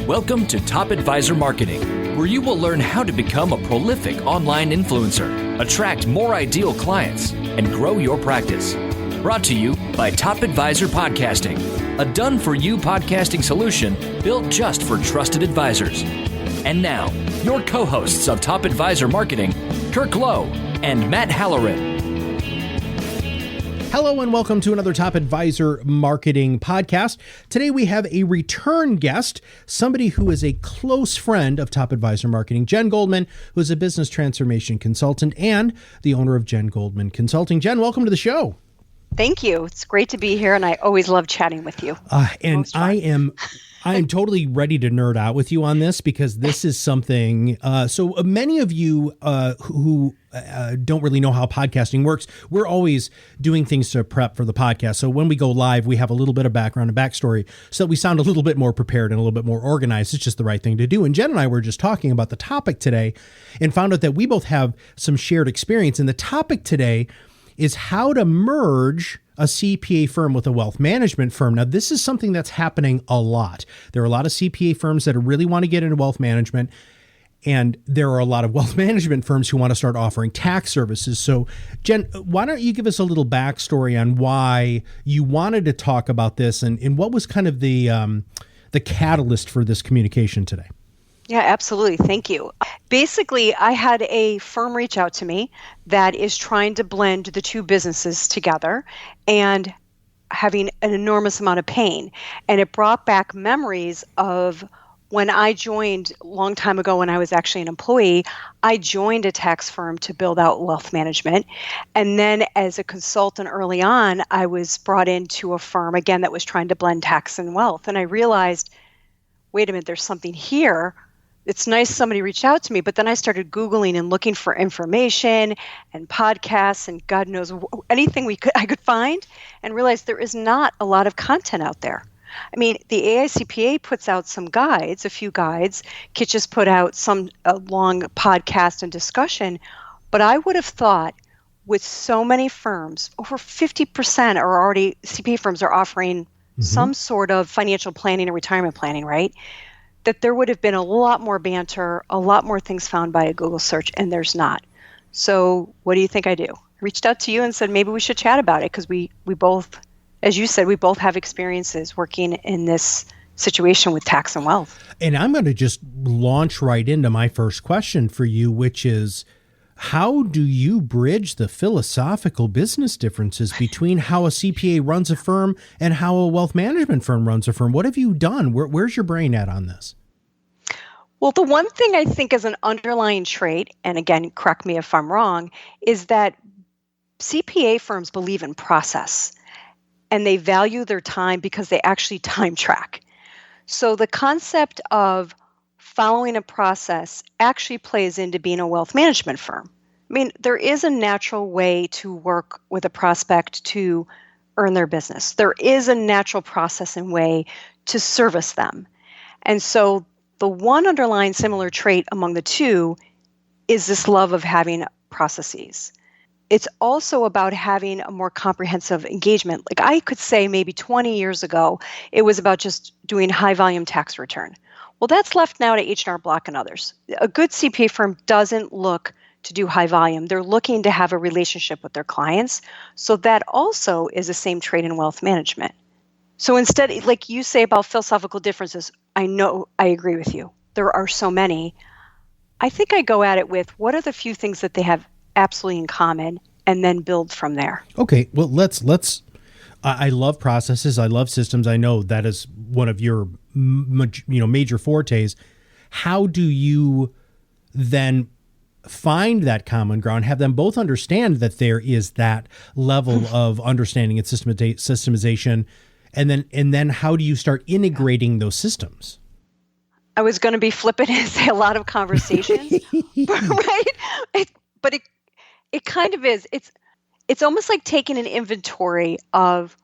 Welcome to Top Advisor Marketing, where you will learn how to become a prolific online influencer, attract more ideal clients, and grow your practice. Brought to you by Top Advisor Podcasting, a done-for-you podcasting solution built just for trusted advisors. And now, your co-hosts of Top Advisor Marketing, Kirk Lowe and Matt Halloran. Hello and welcome to another Top Advisor Marketing podcast. Today we have a return guest, somebody who is a close friend of Top Advisor Marketing, Jen Goldman, who is a business transformation consultant and the owner of Jen Goldman Consulting. Jen, welcome to the show. Thank you. It's great to be here, and I always love chatting with you. And I am totally ready to nerd out with you on this because this is something. So many of you who don't really know how podcasting works, we're always doing things to prep for the podcast. So when we go live, we have a little bit of background and backstory so that we sound a little bit more prepared and a little bit more organized. It's just the right thing to do. And Jen and I were just talking about the topic today and found out that we both have some shared experience. And the topic today is how to merge a CPA firm with a wealth management firm. Now, this is something that's happening a lot. There are a lot of CPA firms that really want to get into wealth management, and there are a lot of wealth management firms who want to start offering tax services. So, Jen, why don't you give us a little backstory on why you wanted to talk about this and what was kind of the catalyst for this communication today? Yeah, absolutely. Thank you. Basically, I had a firm reach out to me that is trying to blend the two businesses together and having an enormous amount of pain. And it brought back memories of when I joined a long time ago when I was actually an employee. I joined a tax firm to build out wealth management. And then as a consultant early on, I was brought into a firm, again, that was trying to blend tax and wealth. And I realized, wait a minute, there's something here. It's nice somebody reached out to me, but then I started Googling and looking for information and podcasts and God knows anything I could find, and realized there is not a lot of content out there. I mean, the AICPA puts out some guides, a few guides. Kit just put out some long podcast and discussion, but I would have thought with so many firms, over 50% are already, CPA firms are offering some sort of financial planning and retirement planning, right? That there would have been a lot more banter, a lot more things found by a Google search, and there's not. So what do you think I do? I reached out to you and said, maybe we should chat about it because we both, as you said, we both have experiences working in this situation with tax and wealth. And I'm going to just launch right into my first question for you, which is, how do you bridge the philosophical business differences between how a CPA runs a firm and how a wealth management firm runs a firm? What have you done? Where's your brain at on this? Well, the one thing I think is an underlying trait, and again, correct me if I'm wrong, is that CPA firms believe in process and they value their time because they actually time track. So the concept of following a process actually plays into being a wealth management firm. I mean, there is a natural way to work with a prospect to earn their business. There is a natural process and way to service them. And so the one underlying similar trait among the two is this love of having processes. It's also about having a more comprehensive engagement. Like I could say maybe 20 years ago, it was about just doing high volume tax return. Well, that's left now to H&R Block and others. A good CPA firm doesn't look to do high volume. They're looking to have a relationship with their clients. So that also is the same trait in wealth management. So instead, like you say about philosophical differences, I know I agree with you. There are so many. I think I go at it with what are the few things that they have absolutely in common and then build from there. Okay, well, let's I love processes. I love systems. I know that is one of your major fortes. How do you then find that common ground, have them both understand that there is that level of understanding and systemization, and then how do you start integrating those systems? I was going to be flippant and say a lot of conversations, right? But it kind of is. It's almost like taking an inventory of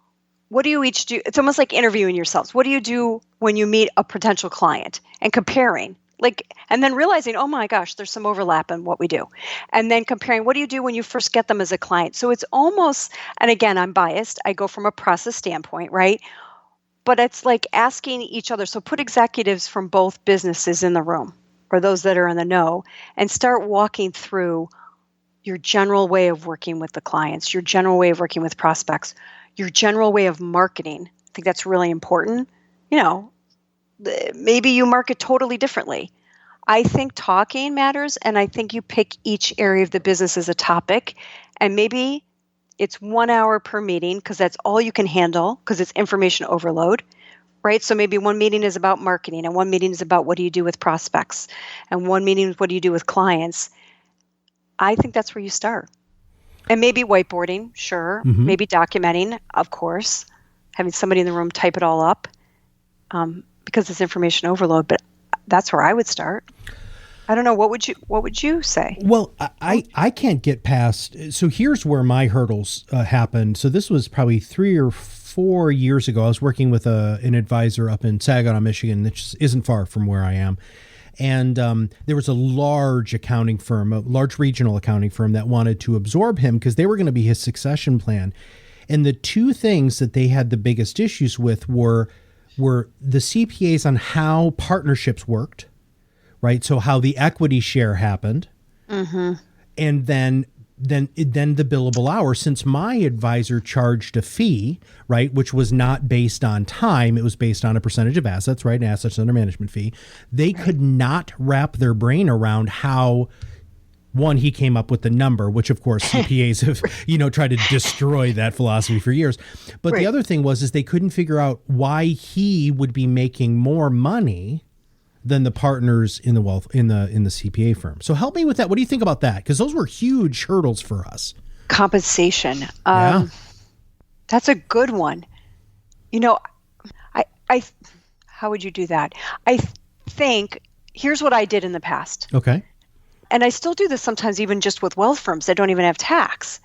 what do you each do. It's almost like interviewing yourselves. What do you do when you meet a potential client and comparing? And then realizing, oh my gosh, there's some overlap in what we do. And then comparing, what do you do when you first get them as a client? So it's almost, and again, I'm biased. I go from a process standpoint, right? but it's like asking each other. So put executives from both businesses in the room, or those that are in the know, and start walking through your general way of working with the clients, your general way of working with prospects, your general way of marketing. I think that's really important. Maybe you market totally differently. I think talking matters, and I think you pick each area of the business as a topic, and maybe it's 1 hour per meeting because that's all you can handle because it's information overload, right? So maybe one meeting is about marketing, and one meeting is about what do you do with prospects, and one meeting is what do you do with clients. I think that's where you start. And maybe whiteboarding, sure. Mm-hmm. Maybe documenting, of course, having somebody in the room type it all up because it's information overload. But that's where I would start. I don't know. What would you say? Well, I can't get past. So here's where my hurdles happened. So this was probably 3 or 4 years ago. I was working with an advisor up in Saginaw, Michigan, which isn't far from where I am. And there was a large accounting firm, a large regional accounting firm that wanted to absorb him because they were going to be his succession plan. And the two things that they had the biggest issues with were the CPAs on how partnerships worked, right? So how the equity share happened, and then the billable hour. Since my advisor charged a fee, right, which was not based on time, it was based on a percentage of assets, right, an assets under management fee. They could not wrap their brain around how. One, he came up with the number, which of course CPAs have, tried to destroy that philosophy for years. But the other thing is they couldn't figure out why he would be making more money than the partners in the CPA firm. So help me with that. What do you think about that? Because those were huge hurdles for us. Compensation. That's a good one. How would you do that? I think here's what I did in the past. Okay. And I still do this sometimes, even just with wealth firms that don't even have tax.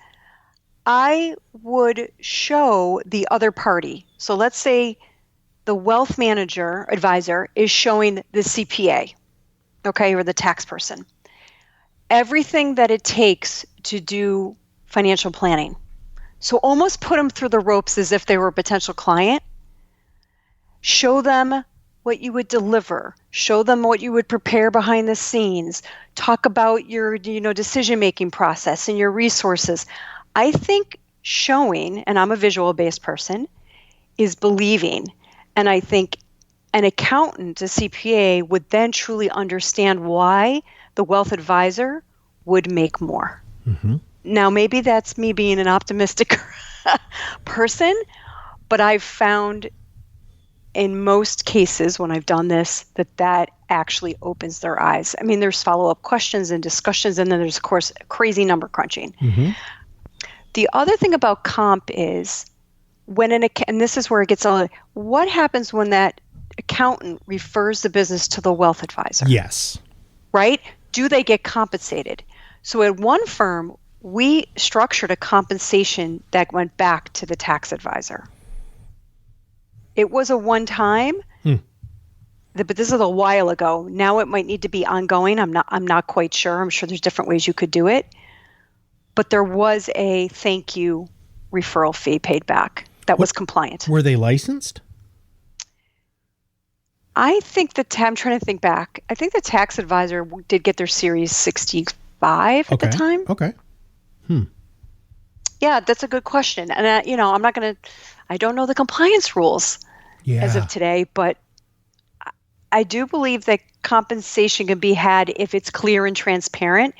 I would show the other party. So let's say the wealth manager, advisor, is showing the CPA, okay, or the tax person, everything that it takes to do financial planning. So almost put them through the ropes as if they were a potential client. Show them what you would deliver, show them what you would prepare behind the scenes, talk about your, decision-making process and your resources. I think showing, and I'm a visual-based person, is believing. And I think an accountant, a CPA, would then truly understand why the wealth advisor would make more. Mm-hmm. Now, maybe that's me being an optimistic person, but I've found in most cases when I've done this, that actually opens their eyes. I mean, there's follow-up questions and discussions, and then there's, of course, crazy number crunching. Mm-hmm. The other thing about comp is and this is where it gets on, what happens when that accountant refers the business to the wealth advisor? Yes. Right? Do they get compensated? So at one firm, we structured a compensation that went back to the tax advisor. It was a one-time, but this is a while ago. Now it might need to be ongoing. I'm not quite sure. I'm sure there's different ways you could do it. But there was a thank you referral fee paid back that was compliant. Were they licensed? I think I'm trying to think back. I think the tax advisor did get their Series 65 at the time. Okay. Yeah, that's a good question. And I don't know the compliance rules as of today, but I do believe that compensation can be had if it's clear and transparent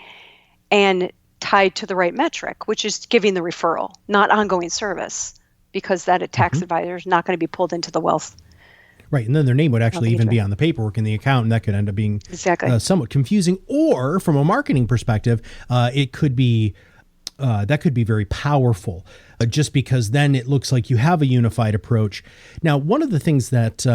and tied to the right metric, which is giving the referral, not ongoing service, because that a tax advisor is not going to be pulled into the wealth. Right. And then their name would actually even be on the paperwork in the account, and that could end up being somewhat confusing. Or from a marketing perspective, it could be that could be very powerful, just because then it looks like you have a unified approach. Now, one of the things that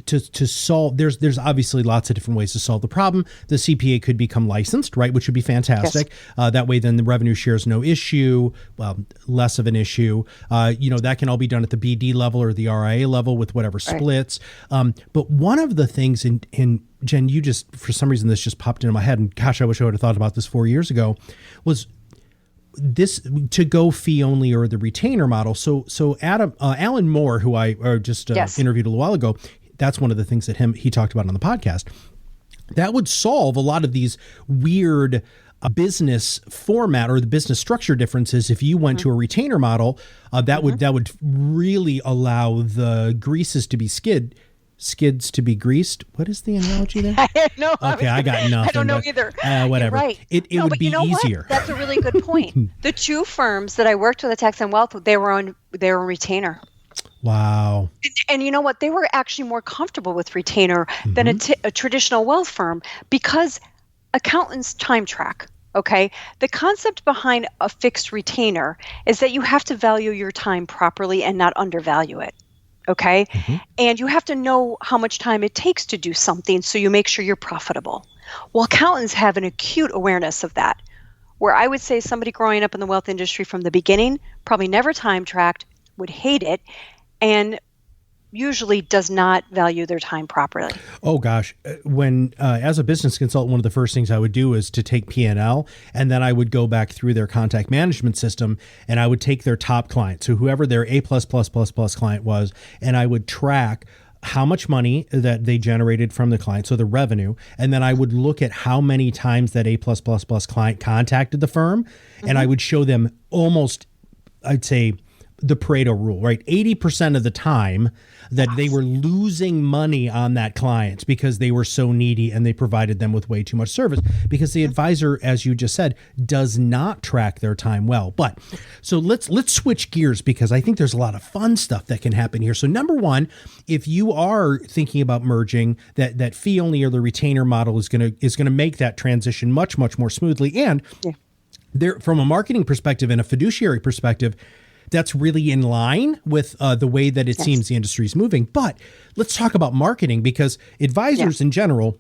to solve, there's obviously lots of different ways to solve the problem. The CPA could become licensed, right, which would be fantastic. Yes. That way, then the revenue share is no issue, well, less of an issue. That can all be done at the BD level or the RIA level with whatever splits. But one of the things, in Jen, you just, for some reason, this just popped into my head, and gosh, I wish I would have thought about this 4 years ago, was this to go fee only or the retainer model. So Alan Moore, who I just interviewed a little while ago, that's one of the things that he talked about on the podcast. That would solve a lot of these weird business format or the business structure differences. If you went to a retainer model, that would really allow the greases to be skids to be greased. What is the analogy there? I don't know. Okay, I got nothing. I don't know either. Whatever. Right. It would be easier. What? That's a really good point. The two firms that I worked with at Tax and Wealth, they were on retainer. Wow. And you know what? They were actually more comfortable with retainer than a traditional wealth firm because accountants time track. Okay. The concept behind a fixed retainer is that you have to value your time properly and not undervalue it. Okay. And you have to know how much time it takes to do something so you make sure you're profitable. Well, accountants have an acute awareness of that, where I would say somebody growing up in the wealth industry from the beginning, probably never time tracked, would hate it, and usually does not value their time properly. Oh gosh. When, as a business consultant, one of the first things I would do is to take P&L, and then I would go back through their contact management system and I would take their top client. So whoever their A++++ client was, and I would track how much money that they generated from the client, so the revenue, and then I would look at how many times that A+++ client contacted the firm, and I would show them almost, I'd say, the Pareto rule, right? 80% of the time that they were losing money on that client because they were so needy and they provided them with way too much service, because the advisor, as you just said, does not track their time well. But so let's switch gears, because I think there's a lot of fun stuff that can happen here. So number one, if you are thinking about merging, that fee only or the retainer model is going to make that transition much, much more smoothly. And there, from a marketing perspective and a fiduciary perspective, that's really in line with the way that it seems the industry is moving. But let's talk about marketing, because advisors in general,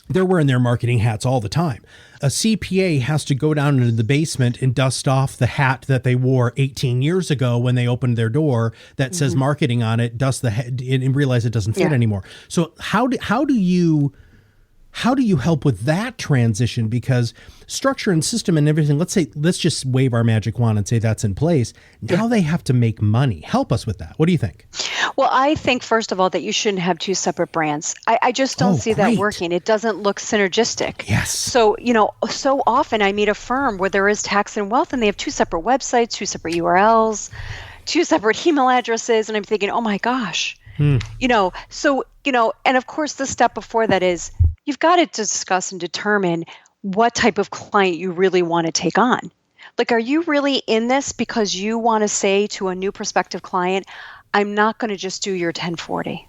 they're wearing their marketing hats all the time. A CPA has to go down into the basement and dust off the hat that they wore 18 years ago when they opened their door that says marketing on it, dust the head, and realize it doesn't fit anymore. So how do you help with that transition? Because structure and system and everything, let's just wave our magic wand and say that's in place. Now they have to make money. Help us with that. What do you think? Well, I think, first of all, that you shouldn't have two separate brands. I just don't see that working. It doesn't look synergistic. Yes. So, so often I meet a firm where there is tax and wealth and they have two separate websites, two separate URLs, two separate email addresses. And I'm thinking, oh my gosh, and of course the step before that is, you've got to discuss and determine what type of client you really want to take on. Like, are you really in this because you want to say to a new prospective client, I'm not going to just do your 1040.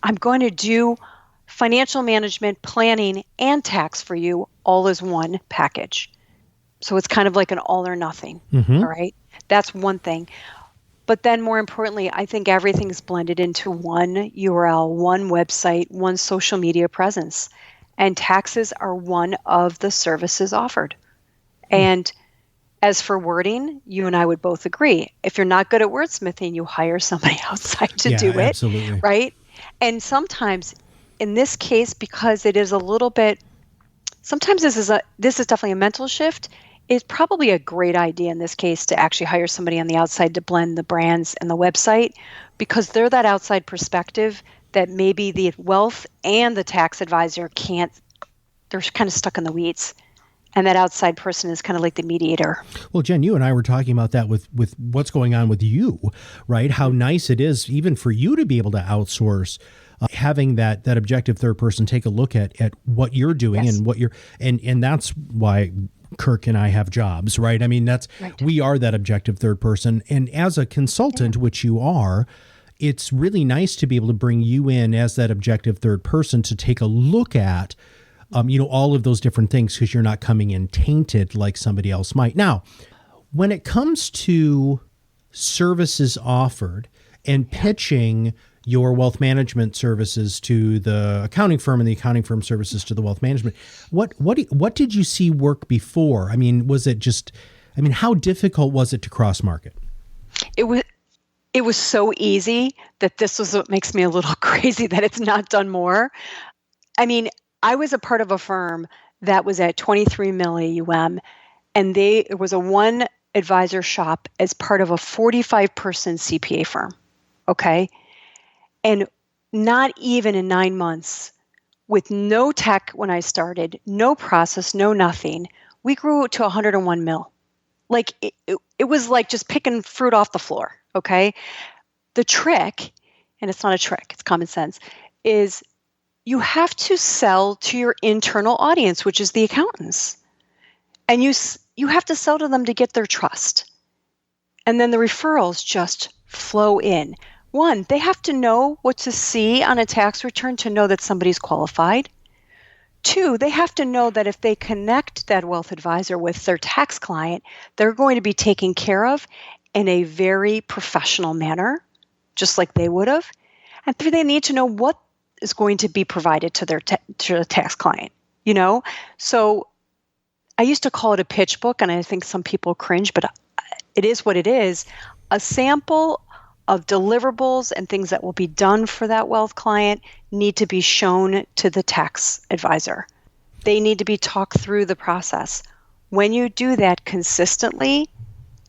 I'm going to do financial management, planning, and tax for you all as one package. So it's kind of like an all or nothing. All right. That's one thing. But then more importantly, I think everything's blended into one URL, one website, one social media presence. And taxes are one of the services offered. And as for wording, you and I would both agree. If you're not good at wordsmithing, you hire somebody outside to do it. Absolutely. Right? And sometimes in this case, because it is a little bit, sometimes this is definitely a mental shift. It's probably a great idea in this case to actually hire somebody on the outside to blend the brands and the website, because they're that outside perspective that maybe the wealth and the tax advisor can't, they're kind of stuck in the weeds. And that outside person is kind of like the mediator. Well, Jen, you and I were talking about that with what's going on with you, right? How nice it is even for you to be able to outsource, having that objective third person take a look at what you're doing and what you're, and that's why Kirk and I have jobs, right? I mean, we are that objective third person. And as a consultant, which you are, it's really nice to be able to bring you in as that objective third person to take a look at, all of those different things, because you're not coming in tainted like somebody else might. Now, when it comes to services offered and pitching your wealth management services to the accounting firm and the accounting firm services to the wealth management, what did you see work before? I mean, how difficult was it to cross market? It was so easy that this was what makes me a little crazy that it's not done more. I mean, I was a part of a firm that was at 23 million AUM, And it was a one advisor shop as part of a 45-person CPA firm. Okay. And not even in 9 months, with no tech when I started, no process, no nothing, we grew to 101 mil. Like it was like just picking fruit off the floor. Okay. The trick, and it's not a trick, it's common sense, is you have to sell to your internal audience, which is the accountants. And you have to sell to them to get their trust. And then the referrals just flow in. One, they have to know what to see on a tax return to know that somebody's qualified. Two, they have to know that if they connect that wealth advisor with their tax client, they're going to be taken care of in a very professional manner, just like they would have. And three, they need to know what is going to be provided to their to the tax client. So I used to call it a pitch book, and I think some people cringe, but it is what it is. A sample of deliverables and things that will be done for that wealth client need to be shown to the tax advisor. They need to be talked through the process. When you do that consistently,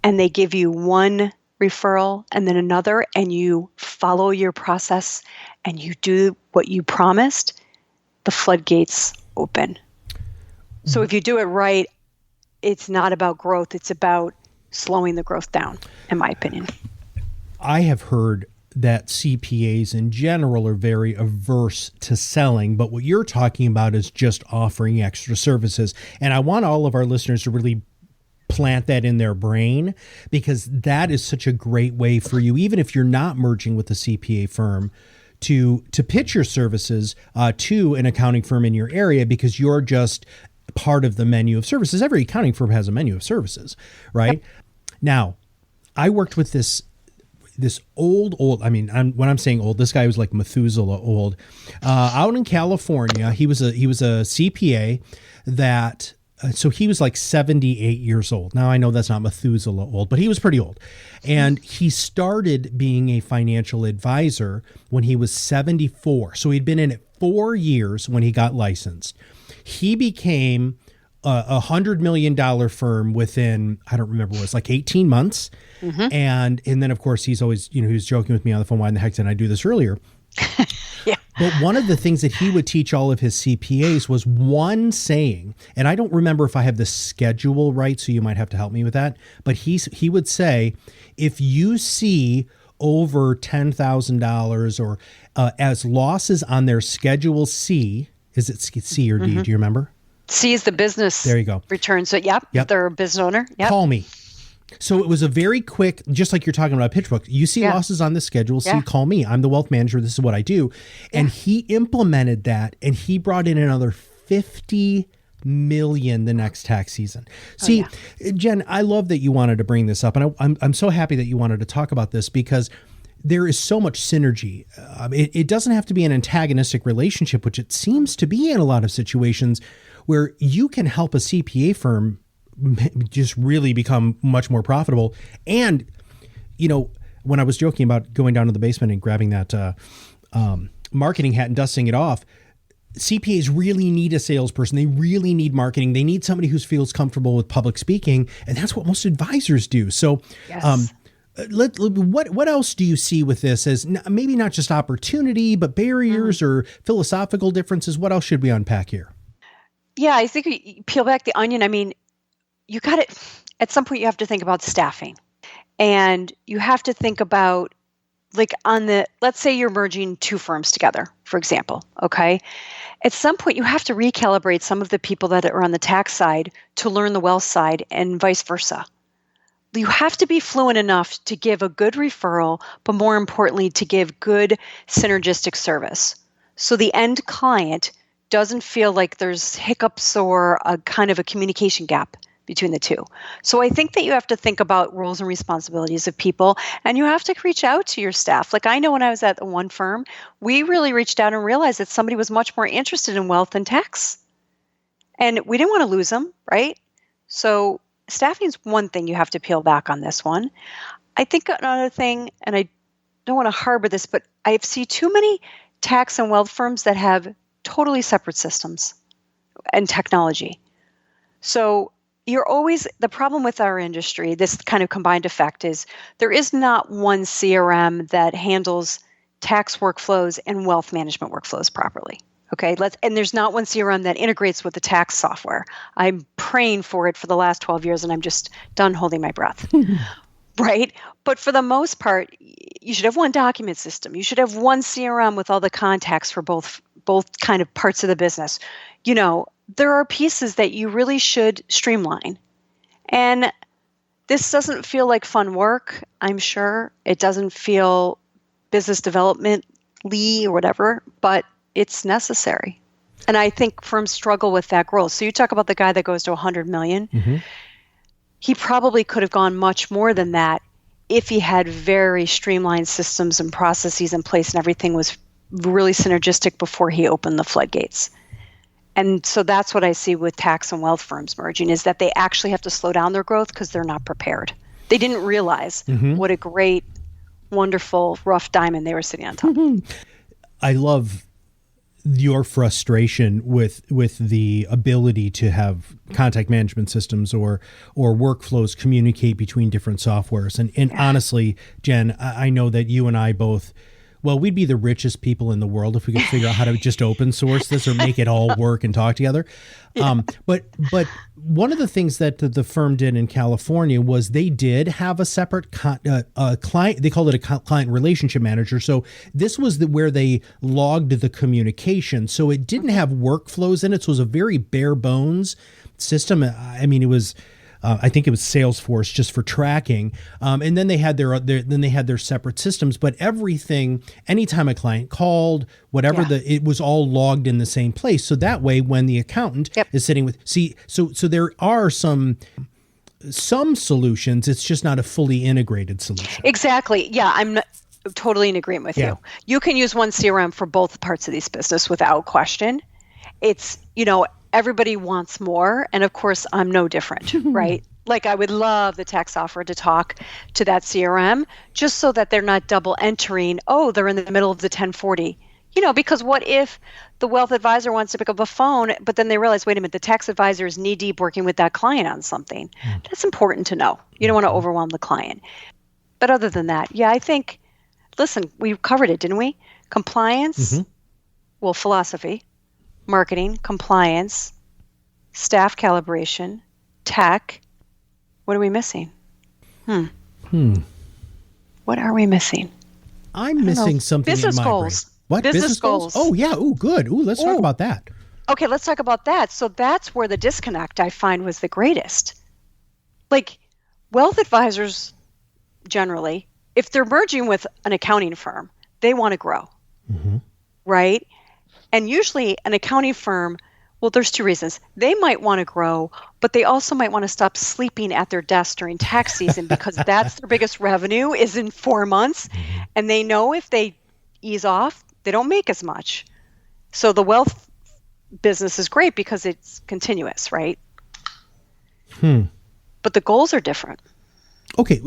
and they give you one referral and then another, and you follow your process and you do what you promised, the floodgates open. So if you do it right, it's not about growth. It's about slowing the growth down, in my opinion. I have heard that CPAs in general are very averse to selling, but what you're talking about is just offering extra services. And I want all of our listeners to really plant that in their brain, because that is such a great way for you, even if you're not merging with a CPA firm, to pitch your services to an accounting firm in your area, because you're just part of the menu of services. Every accounting firm has a menu of services, right? Yep. Now, I worked with this old, I mean, when I'm saying old, this guy was like Methuselah old, out in California. He was a CPA that, so he was like 78 years old. Now I know that's not Methuselah old, but he was pretty old. And he started being a financial advisor when he was 74. So he'd been in it 4 years when he got licensed. He became $100 million firm within, I don't remember, it was like 18 months. Mm-hmm. And then of course he's always, he was joking with me on the phone, why in the heck didn't I do this earlier? Yeah. But one of the things that he would teach all of his CPAs was one saying, and I don't remember if I have the schedule right, so you might have to help me with that. But he would say, if you see over $10,000 or as losses on their Schedule C, is it C or D? Mm-hmm. Do you remember? C is the business. There you go. Return. So yep. They're a business owner. Yep. Call me. So it was a very quick, just like you're talking about pitch book. You see losses on the Schedule C, call me. I'm the wealth manager. This is what I do. And he implemented that, and he brought in another $50 million the next tax season. See, Jen, I love that you wanted to bring this up, and I'm so happy that you wanted to talk about this, because there is so much synergy. It doesn't have to be an antagonistic relationship, which it seems to be in a lot of situations, where you can help a CPA firm just really become much more profitable. And, when I was joking about going down to the basement and grabbing that marketing hat and dusting it off, CPAs really need a salesperson. They really need marketing. They need somebody who feels comfortable with public speaking. And that's what most advisors do. So what else do you see with this as maybe not just opportunity, but barriers or philosophical differences? What else should we unpack here? Yeah, I think you peel back the onion. I mean, you got it. At some point, you have to think about staffing, and you have to think about, like, let's say you're merging two firms together, for example. Okay. At some point, you have to recalibrate some of the people that are on the tax side to learn the wealth side, and vice versa. You have to be fluent enough to give a good referral, but more importantly, to give good synergistic service. So the end client doesn't feel like there's hiccups or a kind of a communication gap between the two. So I think that you have to think about roles and responsibilities of people, and you have to reach out to your staff. Like, I know when I was at the one firm, we really reached out and realized that somebody was much more interested in wealth than tax. And we didn't want to lose them, right? So staffing is one thing you have to peel back on this one. I think another thing, and I don't want to harbor this, but I see too many tax and wealth firms that have totally separate systems and technology. So you're always, the problem with our industry, this kind of combined effect is there is not one CRM that handles tax workflows and wealth management workflows properly. Okay, and there's not one CRM that integrates with the tax software. I'm praying for it for the last 12 years and I'm just done holding my breath. Right? But for the most part, you should have one document system. You should have one CRM with all the contacts for both kind of parts of the business. There are pieces that you really should streamline. And this doesn't feel like fun work, I'm sure. It doesn't feel business development-ly or whatever, but it's necessary. And I think firms struggle with that growth. So you talk about the guy that goes to 100 million. Mm-hmm. He probably could have gone much more than that if he had very streamlined systems and processes in place and everything was really synergistic before he opened the floodgates. And so that's what I see with tax and wealth firms merging, is that they actually have to slow down their growth because they're not prepared. They didn't realize what a great, wonderful, rough diamond they were sitting on top. I love your frustration with the ability to have contact management systems or workflows communicate between different softwares. And honestly, Jen, I know that you and I both, well, we'd be the richest people in the world if we could figure out how to just open source this or make it all work and talk together. Yeah. But one of the things that the firm did in California was they did have a separate client. They called it a client relationship manager. So this was where they logged the communication. So it didn't have workflows in it. So it was a very bare bones system. I mean, it was. I think it was Salesforce just for tracking, and then they had their separate systems. But everything, anytime a client called, whatever it was all logged in the same place. So that way, when the accountant is sitting with, so there are some solutions. It's just not a fully integrated solution. Exactly. Yeah, I'm totally in agreement with you. You can use one CRM for both parts of these business without question. It's everybody wants more. And of course, I'm no different, right? Like I would love the tax software to talk to that CRM just so that they're not double entering, they're in the middle of the 1040. Because what if the wealth advisor wants to pick up a phone, but then they realize, wait a minute, the tax advisor is knee deep working with that client on something. That's important to know. You don't want to overwhelm the client. But other than that, I think, listen, we covered it, didn't we? Compliance, philosophy, marketing, compliance, staff calibration, tech. What are we missing? What are we missing? I'm missing something business in my goals. brain. What? Business goals? Oh, yeah. Ooh, good. Ooh, let's talk about that. Okay, let's talk about that. So that's where the disconnect I find was the greatest. Like wealth advisors generally, if they're merging with an accounting firm, they want to grow, right? And usually an accounting firm, there's two reasons. They might want to grow, but they also might want to stop sleeping at their desk during tax season because that's their biggest revenue is in 4 months. And they know if they ease off, they don't make as much. So the wealth business is great because it's continuous, right? But the goals are different. Okay.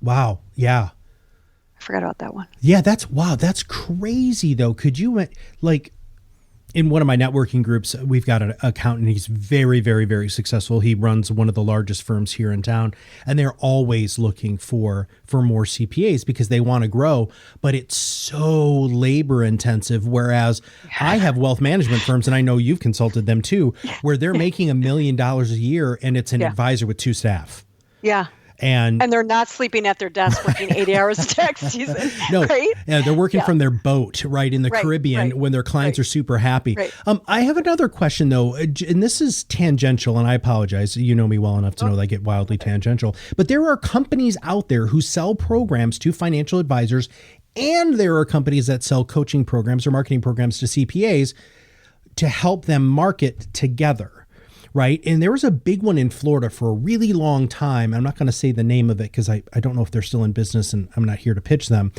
Wow. Yeah. I forgot about that one. Yeah, that's crazy though. Could you in one of my networking groups, we've got an accountant. He's very, very, very successful. He runs one of the largest firms here in town, and they're always looking for more CPAs because they want to grow, but it's so labor intensive. Whereas I have wealth management firms, and I know you've consulted them too, where they're making $1 million a year and it's an advisor with 2 staff. Yeah. And they're not sleeping at their desk working 80 hours of tax season. No, right? Yeah, they're working from their boat, right, in the Caribbean when their clients are super happy. Right. I have another question, though, and this is tangential, and I apologize. You know me well enough to know that I get wildly tangential. But there are companies out there who sell programs to financial advisors, and there are companies that sell coaching programs or marketing programs to CPAs to help them market together. Right. And there was a big one in Florida for a really long time. I'm not going to say the name of it because I don't know if they're still in business and I'm not here to pitch them.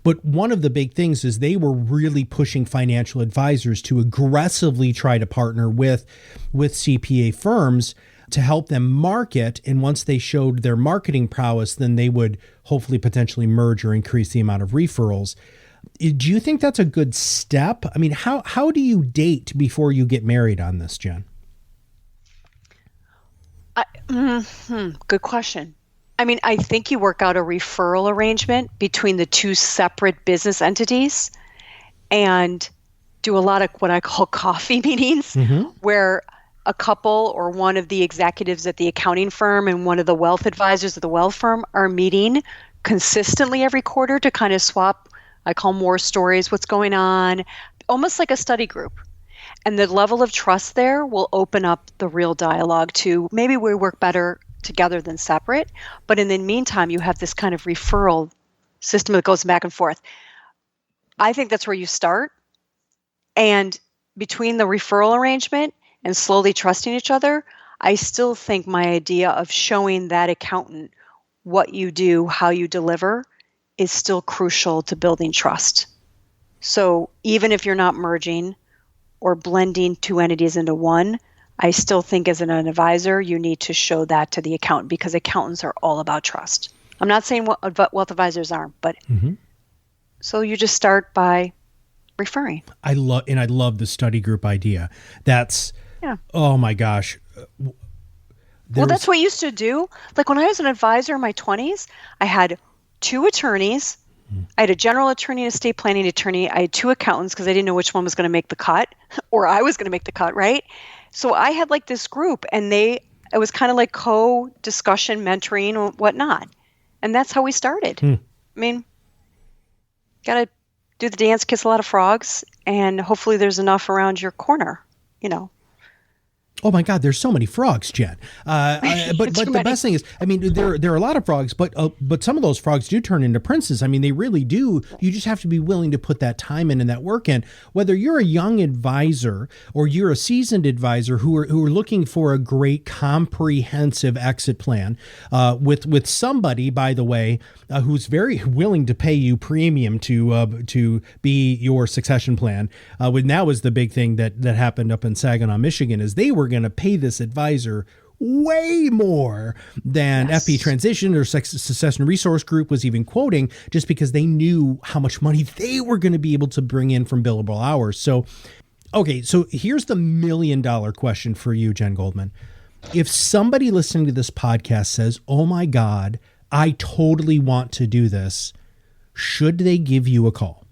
But one of the big things is they were really pushing financial advisors to aggressively try to partner with CPA firms to help them market. And once they showed their marketing prowess, then they would hopefully potentially merge or increase the amount of referrals. Do you think that's a good step? I mean, how do you date before you get married on this, Jen? Good question. I mean, I think you work out a referral arrangement between the two separate business entities and do a lot of what I call coffee meetings, where a couple or one of the executives at the accounting firm and one of the wealth advisors at the wealth firm are meeting consistently every quarter to kind of swap, I call more stories, what's going on, almost like a study group. And the level of trust there will open up the real dialogue to maybe we work better together than separate. But in the meantime, you have this kind of referral system that goes back and forth. I think that's where you start. And between the referral arrangement and slowly trusting each other, I still think my idea of showing that accountant what you do, how you deliver, is still crucial to building trust. So even if you're not merging or blending two entities into one, I still think as an advisor, you need to show that to the accountant because accountants are all about trust. I'm not saying wealth advisors aren't, but so you just start by referring. I love the study group idea. That's, oh my gosh. Well, that's what I used to do. Like when I was an advisor in my 20s, I had 2 attorneys. I had a general attorney and estate planning attorney. I had 2 accountants because I didn't know which one was going to make the cut or I was going to make the cut, right? So I had like this group and it was kind of like co-discussion, mentoring and whatnot. And that's how we started. I mean, got to do the dance, kiss a lot of frogs, and hopefully there's enough around your corner, Oh my God, there's so many frogs, Jen. But the best thing is, I mean, there are a lot of frogs, but some of those frogs do turn into princes. I mean, they really do. You just have to be willing to put that time in and that work in. Whether you're a young advisor or you're a seasoned advisor who are looking for a great comprehensive exit plan, with somebody, by the way, who's very willing to pay you premium to be your succession plan. Now is the big thing that happened up in Saginaw, Michigan, is they were going to pay this advisor way more than FP Transition or Succession Resource Group was even quoting, just because they knew how much money they were going to be able to bring in from billable hours. So, okay, so here's the $1 million question for you, Jen Goldman. If somebody listening to this podcast says, oh my God, I totally want to do this, should they give you a call?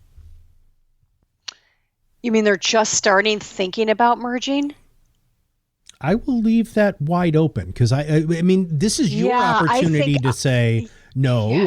You mean they're just starting thinking about merging? I will leave that wide open because I mean, this is your opportunity to say, no,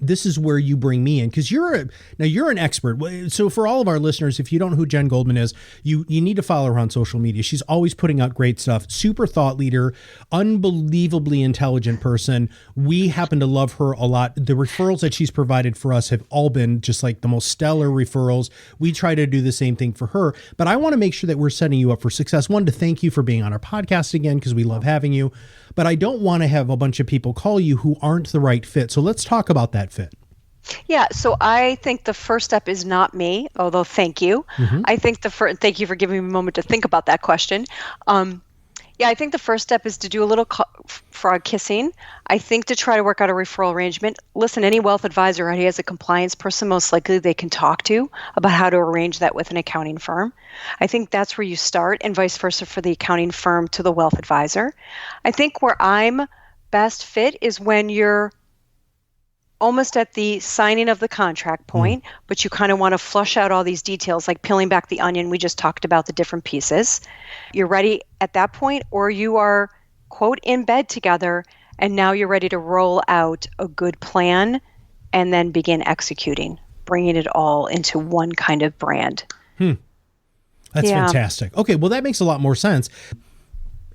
this is where you bring me in, because you're an expert. So for all of our listeners, if you don't know who Jen Goldman is, you need to follow her on social media. She's always putting out great stuff, super thought leader, unbelievably intelligent person. We happen to love her a lot. The referrals that she's provided for us have all been just like the most stellar referrals. We try to do the same thing for her, but I want to make sure that we're setting you up for success. One, to thank you for being on our podcast again, because we love having you. But I don't want to have a bunch of people call you who aren't the right fit. So let's talk about that fit. Yeah. So I think the first step is not me, although thank you. I think thank you for giving me a moment to think about that question. I think the first step is to do a little frog kissing. I think to try to work out a referral arrangement. Listen, any wealth advisor who has a compliance person, most likely they can talk to about how to arrange that with an accounting firm. I think that's where you start, and vice versa for the accounting firm to the wealth advisor. I think where I'm best fit is when you're almost at the signing of the contract point, but you kind of want to flush out all these details, like peeling back the onion. We just talked about the different pieces. You're ready at that point, or you are, quote, in bed together, and now you're ready to roll out a good plan and then begin executing, bringing it all into one kind of brand. That's fantastic. Okay, well, that makes a lot more sense.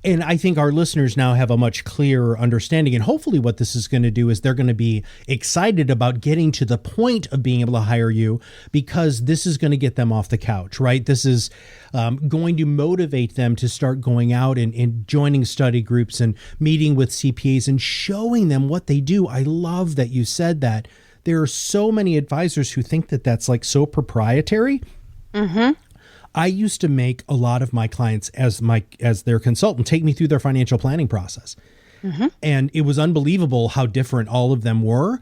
And I think our listeners now have a much clearer understanding. And hopefully what this is going to do is they're going to be excited about getting to the point of being able to hire you, because this is going to get them off the couch, right? This is going to motivate them to start going out and joining study groups and meeting with CPAs and showing them what they do. I love that you said that. There are so many advisors who think that that's like so proprietary. I used to make a lot of my clients as their consultant take me through their financial planning process. And it was unbelievable how different all of them were.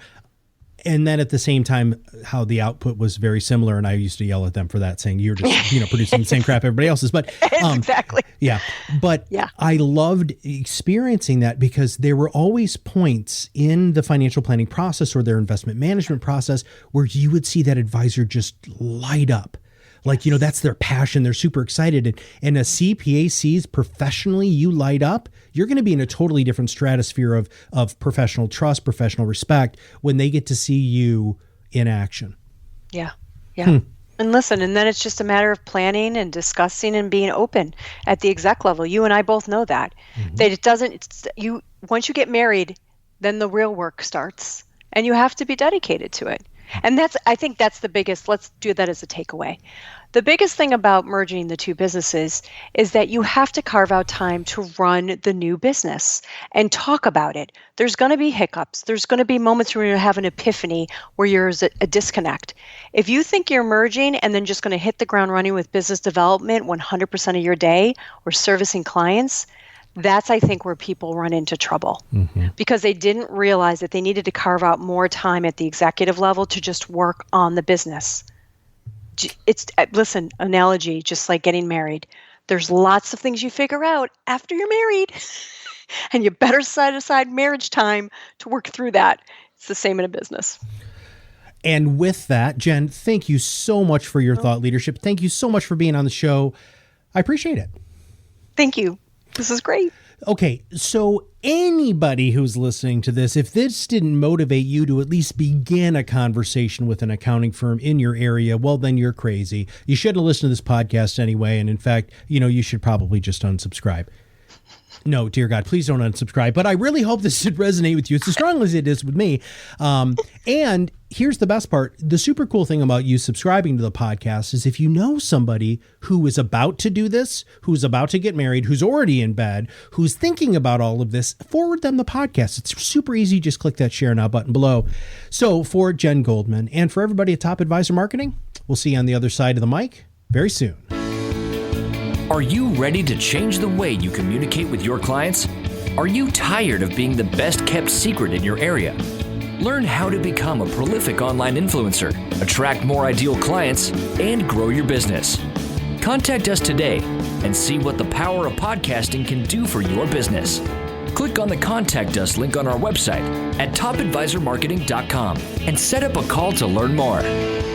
And then at the same time, how the output was very similar. And I used to yell at them for that, saying, you're just, producing the same crap everybody else is. But exactly. Yeah. But I loved experiencing that because there were always points in the financial planning process or their investment management process where you would see that advisor just light up. Like, that's their passion. They're super excited. And a CPA sees professionally you light up, you're going to be in a totally different stratosphere of professional trust, professional respect when they get to see you in action. Yeah. Yeah. And listen, and then it's just a matter of planning and discussing and being open at the exec level. You and I both know that. That it doesn't, once you get married, then the real work starts and you have to be dedicated to it. And I think that's the biggest, let's do that as a takeaway. The biggest thing about merging the two businesses is that you have to carve out time to run the new business and talk about it. There's going to be hiccups. There's going to be moments where you have an epiphany where there's a disconnect. If you think you're merging and then just going to hit the ground running with business development 100% of your day or servicing clients, that's, I think, where people run into trouble because they didn't realize that they needed to carve out more time at the executive level to just work on the business. Listen, analogy, just like getting married. There's lots of things you figure out after you're married, and you better set aside marriage time to work through that. It's the same in a business. And with that, Jen, thank you so much for your thought leadership. Thank you so much for being on the show. I appreciate it. Thank you. This is great. Okay, so anybody who's listening to this, if this didn't motivate you to at least begin a conversation with an accounting firm in your area, well, then you're crazy. You shouldn't have listened to this podcast anyway. And in fact, you should probably just unsubscribe. No, dear God, please don't unsubscribe. But I really hope this should resonate with you. It's as strong as it is with me. And here's the best part. The super cool thing about you subscribing to the podcast is if you know somebody who is about to do this, who's about to get married, who's already in bed, who's thinking about all of this, forward them the podcast. It's super easy. Just click that share now button below. So for Jen Goldman and for everybody at Top Advisor Marketing, we'll see you on the other side of the mic very soon. Are you ready to change the way you communicate with your clients? Are you tired of being the best kept secret in your area? Learn how to become a prolific online influencer, attract more ideal clients, and grow your business. Contact us today and see what the power of podcasting can do for your business. Click on the Contact Us link on our website at topadvisormarketing.com and set up a call to learn more.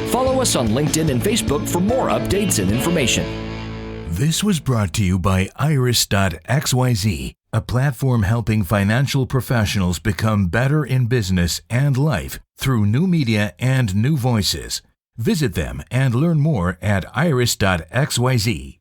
Follow us on LinkedIn and Facebook for more updates and information. This was brought to you by Iris.xyz, a platform helping financial professionals become better in business and life through new media and new voices. Visit them and learn more at iris.xyz.